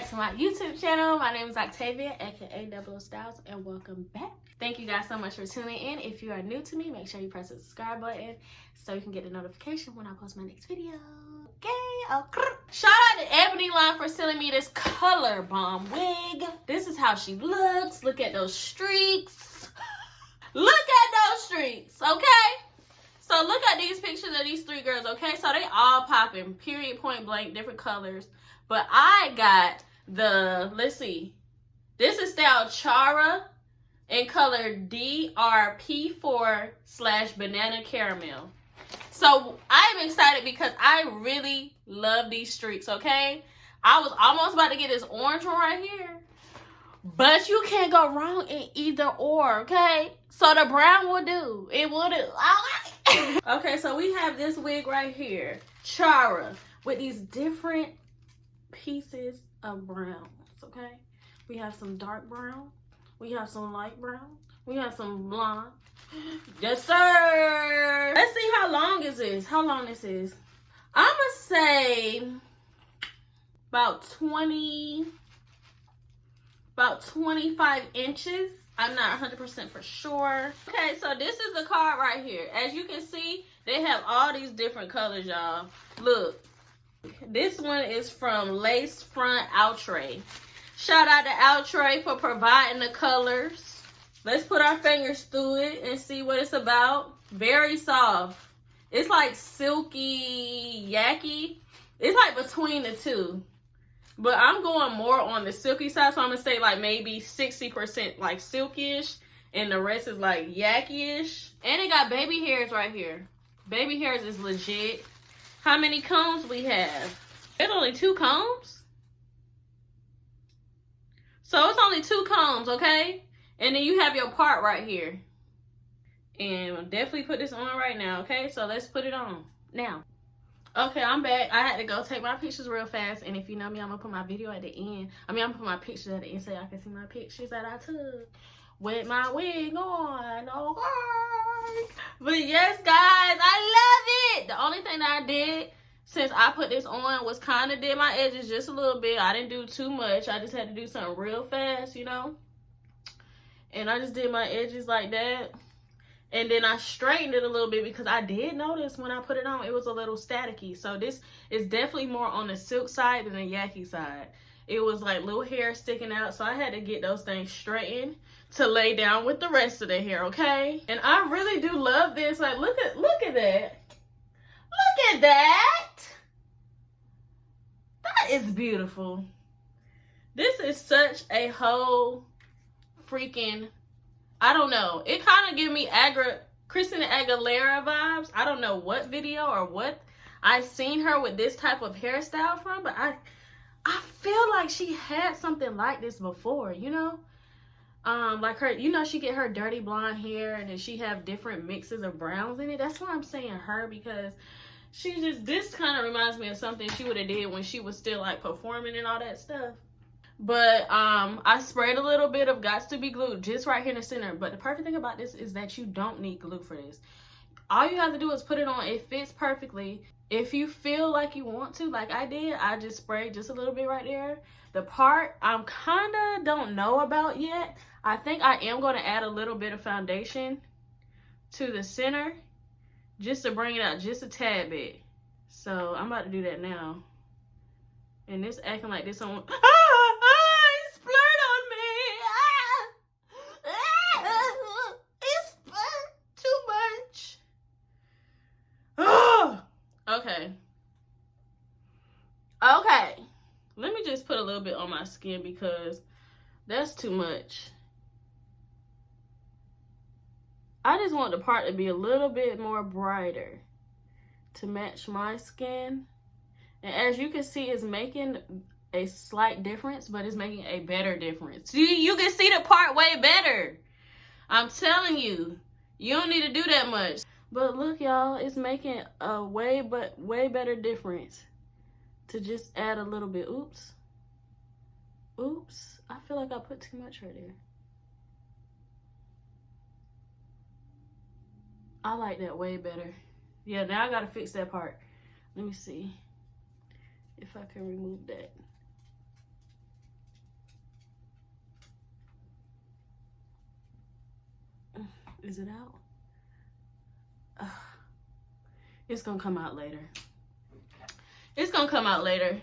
back to my YouTube channel. My name is Octavia, aka Double Styles, and welcome back. Thank you guys so much for tuning in. If you are new to me, make sure you press the subscribe button so you can get a notification when I post my next video. Okay. Shout out to Ebony Line for sending me this color bomb wig. This is how she looks. Look at those streaks. Look at those streaks, okay? So look at these pictures of these three girls, okay? So they all popping, period, point blank, different colors. But I got the, let's see. This is style CHARA in color DRP4/banana caramel. So I'm excited because I really love these streaks, okay? I was almost about to get this orange one right here. But you can't go wrong in either or, okay? So the brown will do. It will do. Okay, so we have this wig right here. CHARA with these different pieces of browns, okay? We have some dark brown. We have some light brown. We have some blonde. Yes, sir. Let's see how long is this. How long this is. I'm going to say about 25 inches. I'm not 100% for sure. Okay, so this is the card right here. As you can see, they have all these different colors, y'all. Look. This one is from Lace Front Outre. Shout out to Outre for providing the colors. Let's put our fingers through it and see what it's about. Very soft. It's like silky, yucky. It's like between the two. But I'm going more on the silky side, so I'm going to say like maybe 60% like silky-ish, and the rest is like yucky-ish. And it got baby hairs right here. Baby hairs is legit. How many combs we have? There's only 2 combs. So it's only 2 combs, okay? And then you have your part right here. And I'll definitely put this on right now, okay? So let's put it on now. Okay, I'm back. I had to go take my pictures real fast. And if you know me, I'm going to put my video at the end. I'm going to put my pictures at the end so y'all can see my pictures that I took with my wig on. Okay. But yes, guys, I love it. The only thing that I did since I put this on was kind of did my edges just a little bit. I didn't do too much. I just had to do something real fast, you know. And I just did my edges like that. And then I straightened it a little bit because I did notice when I put it on, it was a little staticky. So this is definitely more on the silk side than the yucky side. It was like little hair sticking out. So I had to get those things straightened to lay down with the rest of the hair, okay? And I really do love this. Like, look at that. Look at that. That is beautiful. This is such a whole freaking, I don't know. It kind of give me Christina Aguilera vibes. I don't know what video or what I've seen her with this type of hairstyle from, but I feel like she had something like this before, you know? Like her, you know, she get her dirty blonde hair and then she have different mixes of browns in it. That's why I'm saying her, because she just, this kind of reminds me of something she would have did when she was still like performing and all that stuff. But I sprayed a little bit of Gots to Be Glued just right here in the center. But the perfect thing about this is that you don't need glue for this. All you have to do is put it on. It fits perfectly. If you feel like you want to, like I did, I just sprayed just a little bit right there. The part I'm kind of don't know about yet. I think I am going to add a little bit of foundation to the center just to bring it out just a tad bit. So I'm about to do that now. And this acting like this on... It's blurred on me. It's blurred too much. Okay. Okay. Let me just put a little bit on my skin because that's too much. I just want the part to be a little bit more brighter to match my skin. And as you can see, it's making a slight difference, but it's making a better difference. You can see the part way better. I'm telling you, you don't need to do that much. But look, y'all, it's making a way better difference to just add a little bit. Oops. I feel like I put too much right there. I like that way better. Yeah, now I gotta fix that part. Let me see if I can remove that. Is it out? Ugh. It's gonna come out later. It's gonna come out later.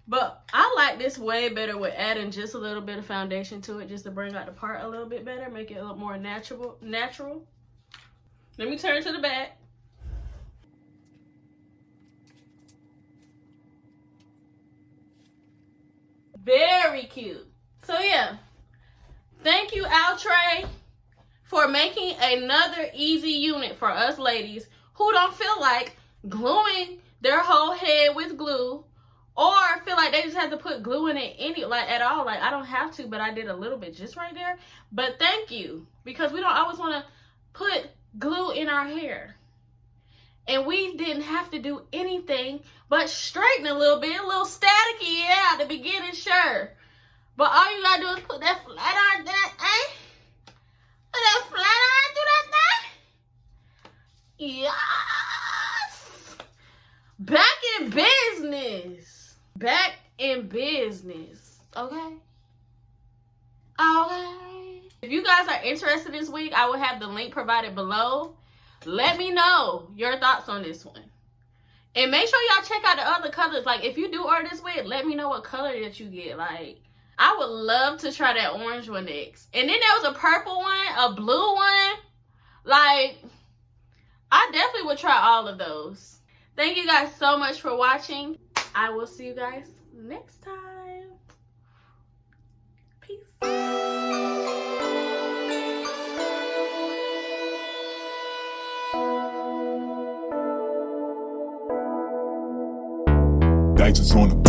But I like this way better with adding just a little bit of foundation to it, just to bring out the part a little bit better, make it a little more natural. Let me turn to the back. Very cute. So yeah, thank you, Outre, for making another easy unit for us ladies who don't feel like gluing their whole head with glue, or feel like they just have to put glue in it at all. Like, I don't have to, but I did a little bit just right there. But thank you, because we don't always want to put glue in our hair. And we didn't have to do anything but straighten a little bit, a little staticky, yeah, at the beginning, sure. But all you gotta do is put that flat iron that, Put that flat iron through that thing. Yes! Back in business. Back in business. Okay? Okay. If you guys are interested this week, I will have the link provided below. Let me know your thoughts on this one. And make sure y'all check out the other colors. Like, if you do order this wig, let me know what color that you get. Like, I would love to try that orange one next. And then there was a purple one, a blue one. Like, I definitely would try all of those. Thank you guys so much for watching. I will see you guys next time. Peace. Dice on the